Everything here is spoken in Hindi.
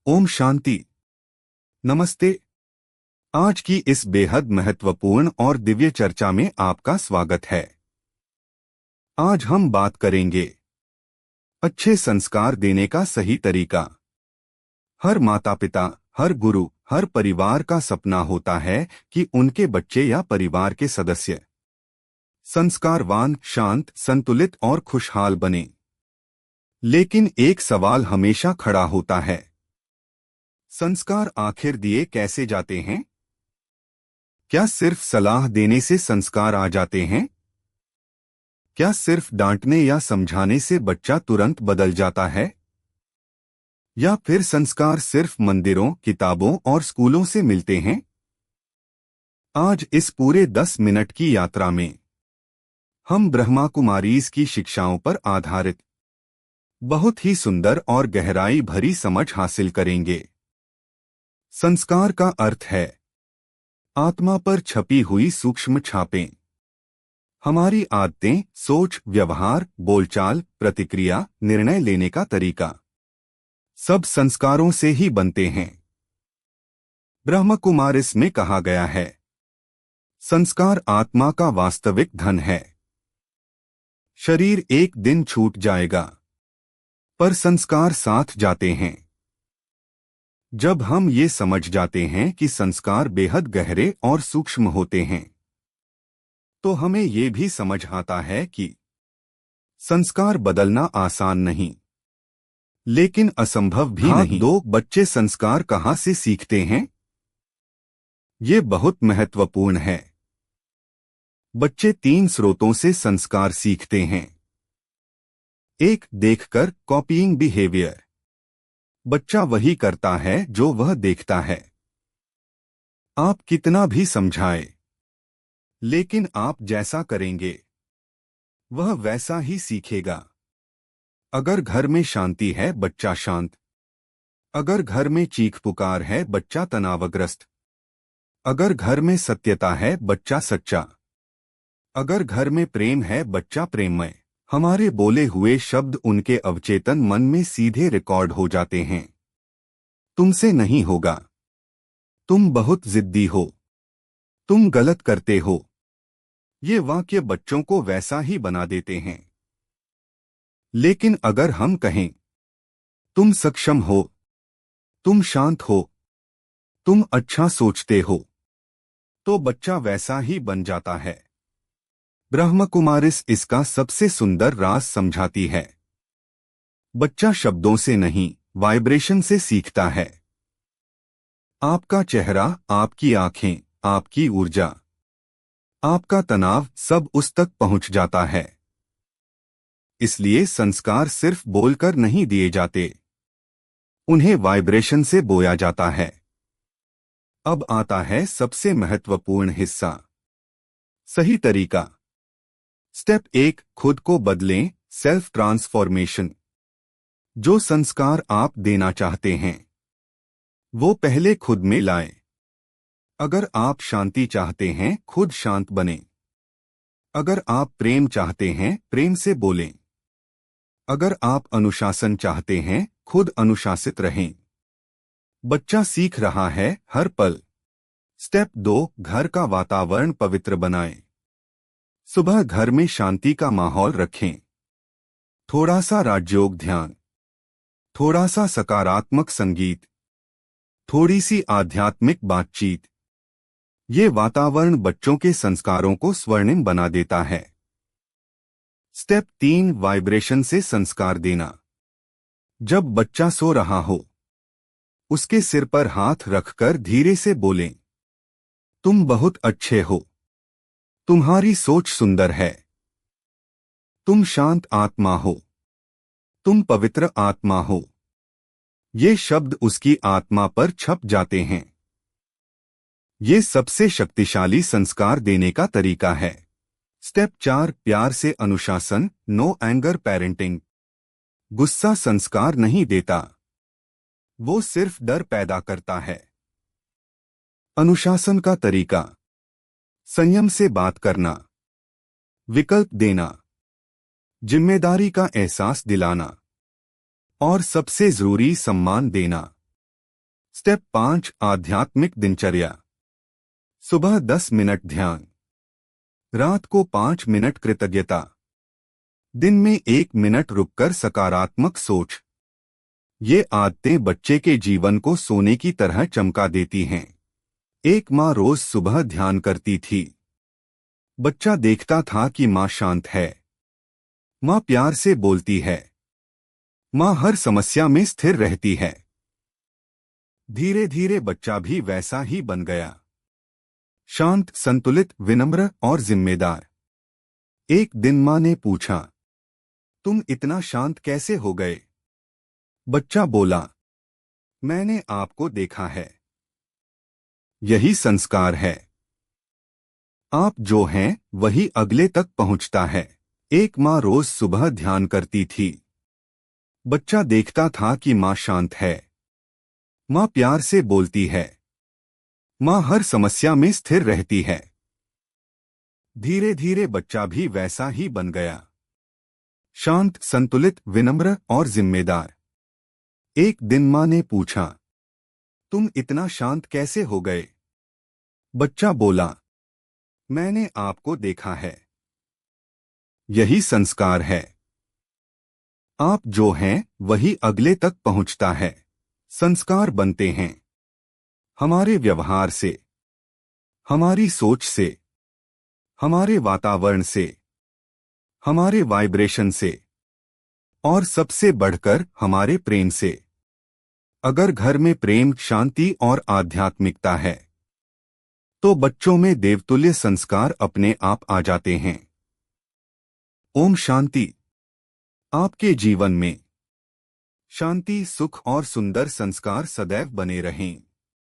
ओम शांति। नमस्ते। आज की इस बेहद महत्वपूर्ण और दिव्य चर्चा में आपका स्वागत है। आज हम बात करेंगे अच्छे संस्कार देने का सही तरीका। हर माता पिता, हर गुरु, हर परिवार का सपना होता है कि उनके बच्चे या परिवार के सदस्य संस्कारवान, शांत, संतुलित और खुशहाल बने। लेकिन एक सवाल हमेशा खड़ा होता है, संस्कार आखिर दिए कैसे जाते हैं? क्या सिर्फ सलाह देने से संस्कार आ जाते हैं? क्या सिर्फ डांटने या समझाने से बच्चा तुरंत बदल जाता है? या फिर संस्कार सिर्फ मंदिरों, किताबों और स्कूलों से मिलते हैं? आज इस पूरे 10 मिनट की यात्रा में हम ब्रह्मा कुमारीज की शिक्षाओं पर आधारित बहुत ही सुंदर और गहराई भरी समझ हासिल करेंगे। संस्कार का अर्थ है आत्मा पर छपी हुई सूक्ष्म छापें। हमारी आदतें, सोच, व्यवहार, बोलचाल, प्रतिक्रिया, निर्णय लेने का तरीका सब संस्कारों से ही बनते हैं। ब्रह्म कुमारिस में कहा गया है, संस्कार आत्मा का वास्तविक धन है। शरीर एक दिन छूट जाएगा, पर संस्कार साथ जाते हैं। जब हम ये समझ जाते हैं कि संस्कार बेहद गहरे और सूक्ष्म होते हैं, तो हमें ये भी समझ आता है कि संस्कार बदलना आसान नहीं, लेकिन असंभव भी नहीं। दो, बच्चे संस्कार कहाँ से सीखते हैं? ये बहुत महत्वपूर्ण है। बच्चे 3 स्रोतों से संस्कार सीखते हैं। 1, देखकर, कॉपीइंग बिहेवियर। बच्चा वही करता है जो वह देखता है। आप कितना भी समझाएं, लेकिन आप जैसा करेंगे वह वैसा ही सीखेगा। अगर घर में शांति है, बच्चा शांत। अगर घर में चीख पुकार है, बच्चा तनावग्रस्त। अगर घर में सत्यता है, बच्चा सच्चा। अगर घर में प्रेम है, बच्चा प्रेममय। हमारे बोले हुए शब्द उनके अवचेतन मन में सीधे रिकॉर्ड हो जाते हैं। तुमसे नहीं होगा, तुम बहुत जिद्दी हो, तुम गलत करते हो। ये वाक्य बच्चों को वैसा ही बना देते हैं। लेकिन अगर हम कहें, तुम सक्षम हो, तुम शांत हो, तुम अच्छा सोचते हो, तो बच्चा वैसा ही बन जाता है। ब्रह्म कुमारिस इसका सबसे सुंदर राज समझाती है। बच्चा शब्दों से नहीं, वाइब्रेशन से सीखता है। आपका चेहरा, आपकी आंखें, आपकी ऊर्जा, आपका तनाव सब उस तक पहुंच जाता है। इसलिए संस्कार सिर्फ बोलकर नहीं दिए जाते, उन्हें वाइब्रेशन से बोया जाता है। अब आता है सबसे महत्वपूर्ण हिस्सा, सही तरीका। स्टेप 1, खुद को बदलें, सेल्फ ट्रांसफॉर्मेशन। जो संस्कार आप देना चाहते हैं वो पहले खुद में लाएं। अगर आप शांति चाहते हैं, खुद शांत बनें। अगर आप प्रेम चाहते हैं, प्रेम से बोलें। अगर आप अनुशासन चाहते हैं, खुद अनुशासित रहें। बच्चा सीख रहा है हर पल। स्टेप 2, घर का वातावरण पवित्र बनाएं। सुबह घर में शांति का माहौल रखें। थोड़ा सा राजयोग ध्यान, थोड़ा सा सकारात्मक संगीत, थोड़ी सी आध्यात्मिक बातचीत। ये वातावरण बच्चों के संस्कारों को स्वर्णिम बना देता है। स्टेप 3, वाइब्रेशन से संस्कार देना। जब बच्चा सो रहा हो, उसके सिर पर हाथ रखकर धीरे से बोलें, तुम बहुत अच्छे हो, तुम्हारी सोच सुंदर है, तुम शांत आत्मा हो, तुम पवित्र आत्मा हो। ये शब्द उसकी आत्मा पर छप जाते हैं। ये सबसे शक्तिशाली संस्कार देने का तरीका है। स्टेप 4, प्यार से अनुशासन, नो एंगर पेरेंटिंग। गुस्सा संस्कार नहीं देता, वो सिर्फ डर पैदा करता है। अनुशासन का तरीका, संयम से बात करना, विकल्प देना, जिम्मेदारी का एहसास दिलाना और सबसे जरूरी सम्मान देना। स्टेप 5 आध्यात्मिक दिनचर्या। सुबह 10 मिनट ध्यान, रात को 5 मिनट कृतज्ञता, दिन में 1 मिनट रुककर सकारात्मक सोच। ये आदतें बच्चे के जीवन को सोने की तरह चमका देती हैं। एक माँ रोज सुबह ध्यान करती थी। बच्चा देखता था कि माँ शांत है, माँ प्यार से बोलती है, माँ हर समस्या में स्थिर रहती है। धीरे धीरे बच्चा भी वैसा ही बन गया, शांत, संतुलित, विनम्र और जिम्मेदार। एक दिन माँ ने पूछा, तुम इतना शांत कैसे हो गए? बच्चा बोला, मैंने आपको देखा है। यही संस्कार है। आप जो हैं वही अगले तक पहुंचता है। एक माँ रोज सुबह ध्यान करती थी। बच्चा देखता था कि माँ शांत है, माँ प्यार से बोलती है, माँ हर समस्या में स्थिर रहती है। धीरे धीरे बच्चा भी वैसा ही बन गया, शांत, संतुलित, विनम्र और जिम्मेदार। एक दिन माँ ने पूछा, तुम इतना शांत कैसे हो गए? बच्चा बोला, मैंने आपको देखा है। यही संस्कार है। आप जो हैं वही अगले तक पहुंचता है। संस्कार बनते हैं हमारे व्यवहार से, हमारी सोच से, हमारे वातावरण से, हमारे वाइब्रेशन से और सबसे बढ़कर हमारे प्रेम से। अगर घर में प्रेम, शांति और आध्यात्मिकता है तो बच्चों में देवतुल्य संस्कार अपने आप आ जाते हैं। ओम शांति। आपके जीवन में शांति, सुख और सुंदर संस्कार सदैव बने रहें।